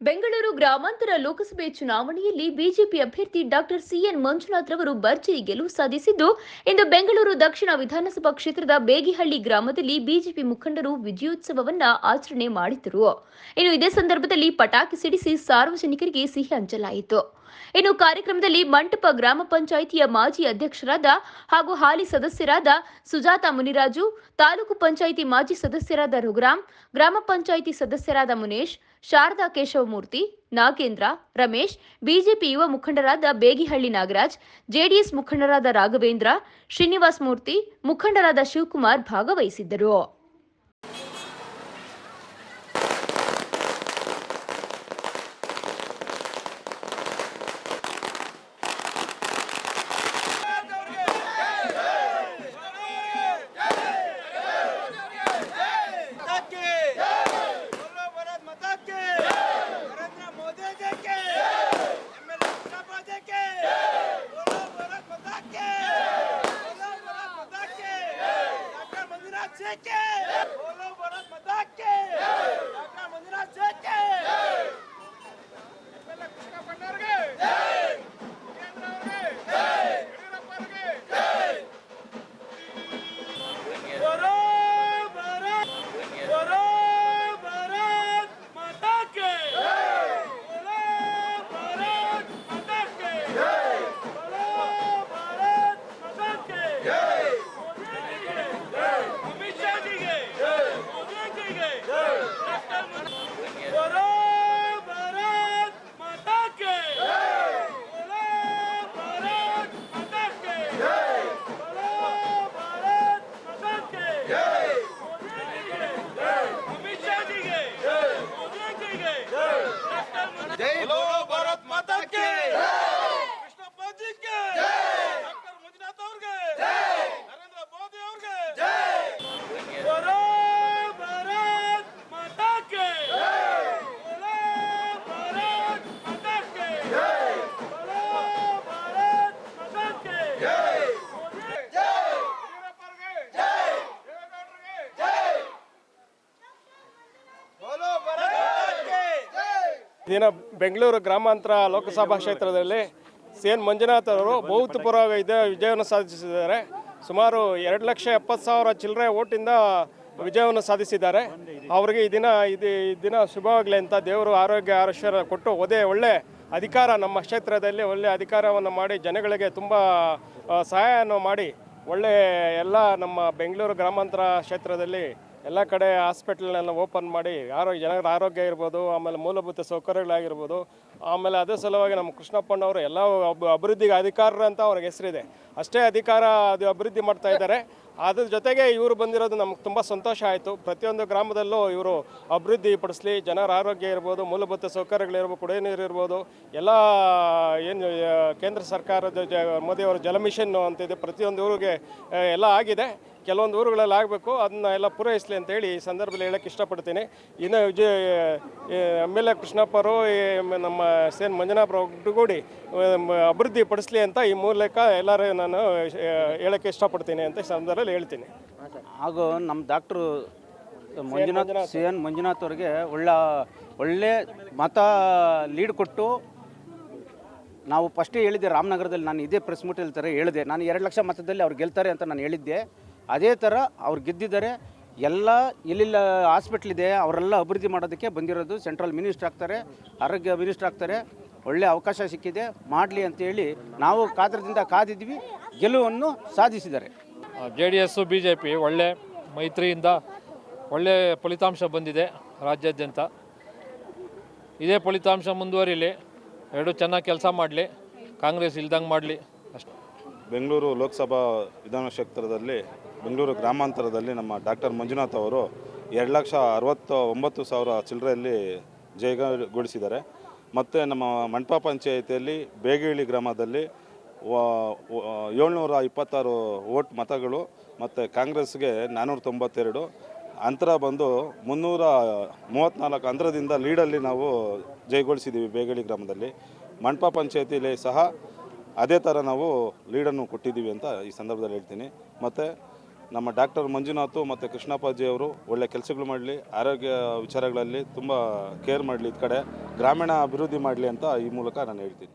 ಬೆಂಗಳೂರು ಗ್ರಾಮಾಂತರ ಲೋಕಸಭೆ ಚುನಾವಣೆಯಲ್ಲಿ ಬಿಜೆಪಿ ಅಭ್ಯರ್ಥಿ ಡಾಕ್ಟರ್ ಸಿಎನ್ ಮಂಜುನಾಥ್ ರವರು ಭರ್ಜರಿ ಗೆಲುವು ಸಾಧಿಸಿದ್ದು ಇಂದು ಬೆಂಗಳೂರು ದಕ್ಷಿಣ ವಿಧಾನಸಭಾ ಕ್ಷೇತ್ರದ ಬೇಗಿಹಳ್ಳಿ ಗ್ರಾಮದಲ್ಲಿ ಬಿಜೆಪಿ ಮುಖಂಡರು ವಿಜಯೋತ್ಸವವನ್ನ ಆಚರಣೆ ಮಾಡಿದರು. ಇನ್ನು ಇದೇ ಸಂದರ್ಭದಲ್ಲಿ ಪಟಾಕಿ ಸಿಡಿಸಿ ಸಾರ್ವಜನಿಕರಿಗೆ ಸಿಹಿ ಹಂಚಲಾಯಿತು. ಇನ್ನು ಕಾರ್ಯಕ್ರಮದಲ್ಲಿ ಮಂಟಪ ಗ್ರಾಮ ಪಂಚಾಯಿತಿಯ ಮಾಜಿ ಅಧ್ಯಕ್ಷರಾದ ಹಾಗೂ ಹಾಲಿ ಸದಸ್ಯರಾದ ಸುಜಾತ ಮುನಿರಾಜು, ತಾಲೂಕು ಪಂಚಾಯಿತಿ ಮಾಜಿ ಸದಸ್ಯರಾದ ರಘುರಾಮ್, ಗ್ರಾಮ ಪಂಚಾಯಿತಿ ಸದಸ್ಯರಾದ ಮುನೇಶ್, ಶಾರದಾ ಕೇಶವಮೂರ್ತಿ, ನಾಗೇಂದ್ರ, ರಮೇಶ್, ಬಿಜೆಪಿ ಯುವ ಮುಖಂಡರಾದ ಬೇಗಿಹಳ್ಳಿ ನಾಗರಾಜ್, ಜೆಡಿಎಸ್ ಮುಖಂಡರಾದ ರಾಘವೇಂದ್ರ, ಶ್ರೀನಿವಾಸ್ ಮೂರ್ತಿ, ಮುಖಂಡರಾದ ಶಿವಕುಮಾರ್ ಭಾಗವಹಿಸಿದ್ದರು. ದಿನ ಬೆಂಗಳೂರು ಗ್ರಾಮಾಂತರ ಲೋಕಸಭಾ ಕ್ಷೇತ್ರದಲ್ಲಿ ಸಿಎನ್ ಮಂಜುನಾಥ್ ಅವರು ಬಹುತಪೂರ್ವ ವಿಜಯವನ್ನು ಸಾಧಿಸಿದ್ದಾರೆ. ಸುಮಾರು 2,70,000 ಚಿಲ್ಲರೆ ಓಟಿಂದ ವಿಜಯವನ್ನು ಸಾಧಿಸಿದ್ದಾರೆ. ಅವರಿಗೆ ಈ ದಿನ ಶುಭವಾಗಲಿ ಅಂತ ದೇವರು ಆರೋಗ್ಯ ಆರೋಗ್ಯ ಕೊಟ್ಟು ಒಳ್ಳೆ ಅಧಿಕಾರ ನಮ್ಮ ಕ್ಷೇತ್ರದಲ್ಲಿ ಒಳ್ಳೆ ಅಧಿಕಾರವನ್ನು ಮಾಡಿ ಜನಗಳಿಗೆ ತುಂಬ ಸಹಾಯವನ್ನು ಮಾಡಿ ಒಳ್ಳೆ ಎಲ್ಲ ನಮ್ಮ ಬೆಂಗಳೂರು ಗ್ರಾಮಾಂತರ ಕ್ಷೇತ್ರದಲ್ಲಿ ಎಲ್ಲ ಕಡೆ ಹಾಸ್ಪಿಟಲ್ನೆಲ್ಲ ಓಪನ್ ಮಾಡಿ ಜನರ ಆರೋಗ್ಯ ಇರ್ಬೋದು, ಆಮೇಲೆ ಮೂಲಭೂತ ಸೌಕರ್ಯಗಳಾಗಿರ್ಬೋದು, ಆಮೇಲೆ ಅದೇ ಸಲುವಾಗಿ ನಮ್ಮ ಕೃಷ್ಣಪ್ಪನವರು ಎಲ್ಲ ಅಭಿವೃದ್ಧಿಗೆ ಅಧಿಕಾರರು ಅಂತ ಅವ್ರಿಗೆ ಹೆಸರಿದೆ. ಅಷ್ಟೇ ಅದು ಅಭಿವೃದ್ಧಿ ಮಾಡ್ತಾ ಇದ್ದಾರೆ. ಅದ್ರ ಜೊತೆಗೆ ಇವರು ಬಂದಿರೋದು ನಮ್ಗೆ ತುಂಬ ಸಂತೋಷ ಆಯಿತು. ಪ್ರತಿಯೊಂದು ಗ್ರಾಮದಲ್ಲೂ ಇವರು ಅಭಿವೃದ್ಧಿ ಪಡಿಸಲಿ, ಜನರ ಆರೋಗ್ಯ ಇರ್ಬೋದು, ಮೂಲಭೂತ ಸೌಕರ್ಯಗಳಿರ್ಬೋದು, ಕುಡಿಯೋ ನೀರು ಇರ್ಬೋದು, ಎಲ್ಲ ಏನು ಕೇಂದ್ರ ಸರ್ಕಾರದ ಮೋದಿಯವರ ಜಲ ಮಿಷನ್ ಅಂತಿದೆ, ಪ್ರತಿಯೊಂದು ಊರಿಗೆ ಎಲ್ಲ ಆಗಿದೆ. ಕೆಲವೊಂದು ಊರುಗಳಲ್ಲಿ ಆಗಬೇಕು, ಅದನ್ನ ಎಲ್ಲ ಪೂರೈಸಲಿ ಅಂತೇಳಿ ಈ ಸಂದರ್ಭದಲ್ಲಿ ಹೇಳೋಕ್ಕೆ ಇಷ್ಟಪಡ್ತೀನಿ. ಇನ್ನು MLA ಕೃಷ್ಣಪ್ಪರು ನಮ್ಮ ಸಿಎನ್ ಮಂಜುನಾಥ್ ಒಟ್ಟುಗೂಡಿ ಅಭಿವೃದ್ಧಿ ಪಡಿಸಲಿ ಅಂತ ಈ ಮೂಲಕ ಎಲ್ಲರೂ ನಾನು ಹೇಳೋಕ್ಕೆ ಇಷ್ಟಪಡ್ತೀನಿ ಅಂತ ಈ ಸಂದರ್ಭದಲ್ಲಿ ಹೇಳ್ತೀನಿ. ಹಾಗೂ ನಮ್ಮ ಡಾಕ್ಟ್ರು ಸಿಎನ್ ಮಂಜುನಾಥ್ ಅವರಿಗೆ ಒಳ್ಳೆ ಮತ ಲೀಡ್ ಕೊಟ್ಟು, ನಾವು ಫಸ್ಟೇ ಹೇಳಿದ್ದೆ ರಾಮನಗರದಲ್ಲಿ, ನಾನು ಇದೇ ಪ್ರೆಸ್ ಮೀಟ್ ಹೇಳಿದೆ, ನಾನು 2 ಲಕ್ಷ ಮತದಲ್ಲಿ ಅವ್ರು ಗೆಲ್ತಾರೆ ಅಂತ ನಾನು ಹೇಳಿದ್ದೆ. ಅದೇ ಥರ ಅವ್ರು ಗೆದ್ದಿದ್ದಾರೆ. ಎಲ್ಲ ಎಲ್ಲೆಲ್ಲ ಹಾಸ್ಪಿಟ್ಲ್ ಇದೆ ಅವರೆಲ್ಲ ಅಭಿವೃದ್ಧಿ ಮಾಡೋದಕ್ಕೆ ಬಂದಿರೋದು. ಸೆಂಟ್ರಲ್ ಮಿನಿಸ್ಟರ್ ಆಗ್ತಾರೆ, ಆರೋಗ್ಯ ಮಿನಿಸ್ಟರ್ ಆಗ್ತಾರೆ. ಒಳ್ಳೆ ಅವಕಾಶ ಸಿಕ್ಕಿದೆ, ಮಾಡಲಿ ಅಂತೇಳಿ ನಾವು ಕಾತರದಿಂದ ಕಾದಿದ್ವಿ. ಗೆಲುವನ್ನು ಸಾಧಿಸಿದ್ದಾರೆ. JDS BJP ಒಳ್ಳೆ ಮೈತ್ರಿಯಿಂದ ಒಳ್ಳೆ ಫಲಿತಾಂಶ ಬಂದಿದೆ ರಾಜ್ಯಾದ್ಯಂತ. ಇದೇ ಫಲಿತಾಂಶ ಮುಂದುವರಿಲಿ, ಎರಡು ಚೆನ್ನಾಗಿ ಕೆಲಸ ಮಾಡಲಿ, ಕಾಂಗ್ರೆಸ್ ಇಲ್ದಂಗೆ ಮಾಡಲಿ ಅಷ್ಟೇ. ಬೆಂಗಳೂರು ಲೋಕಸಭಾ ವಿಧಾನ ಕ್ಷೇತ್ರದಲ್ಲಿ ಬೆಂಗಳೂರು ಗ್ರಾಮಾಂತರದಲ್ಲಿ ನಮ್ಮ ಡಾಕ್ಟರ್ ಮಂಜುನಾಥ್ ಅವರು 2,69,000 ಚಿಲ್ಲರೆಯಲ್ಲಿ ಜಯಗೊಳಿಸಿದ್ದಾರೆ. ಮತ್ತು ನಮ್ಮ ಮಂಟಪ ಪಂಚಾಯಿತಿಯಲ್ಲಿ ಬೇಗಿಹಳ್ಳಿ ಗ್ರಾಮದಲ್ಲಿ 726 ವೋಟ್ ಮತಗಳು ಮತ್ತು ಕಾಂಗ್ರೆಸ್ಗೆ 492 ಅಂತರ ಬಂದು 334 ಅಂತರದಿಂದ ಲೀಡಲ್ಲಿ ನಾವು ಜಯಗೊಳಿಸಿದ್ದೀವಿ. ಬೇಗಿಹಳ್ಳಿ ಗ್ರಾಮದಲ್ಲಿ ಮಂಟಪ ಪಂಚಾಯಿತಿಯಲ್ಲಿ ಸಹ ಅದೇ ಥರ ನಾವು ಲೀಡನ್ನು ಕೊಟ್ಟಿದ್ದೀವಿ ಅಂತ ಈ ಸಂದರ್ಭದಲ್ಲಿ ಹೇಳ್ತೀನಿ. ಮತ್ತು ನಮ್ಮ ಡಾಕ್ಟರ್ ಮಂಜುನಾಥ್ ಮತ್ತು ಕೃಷ್ಣಪ್ಪಾಜಿಯವರು ಒಳ್ಳೆ ಕೆಲಸಗಳು ಮಾಡಲಿ, ಆರೋಗ್ಯ ವಿಚಾರಗಳಲ್ಲಿ ತುಂಬ ಕೇರ್ ಮಾಡಲಿ, ಈ ಕಡೆ ಗ್ರಾಮೀಣ ಅಭಿವೃದ್ಧಿ ಮಾಡಲಿ ಅಂತ ಈ ಮೂಲಕ ನಾನು ಹೇಳ್ತೀನಿ.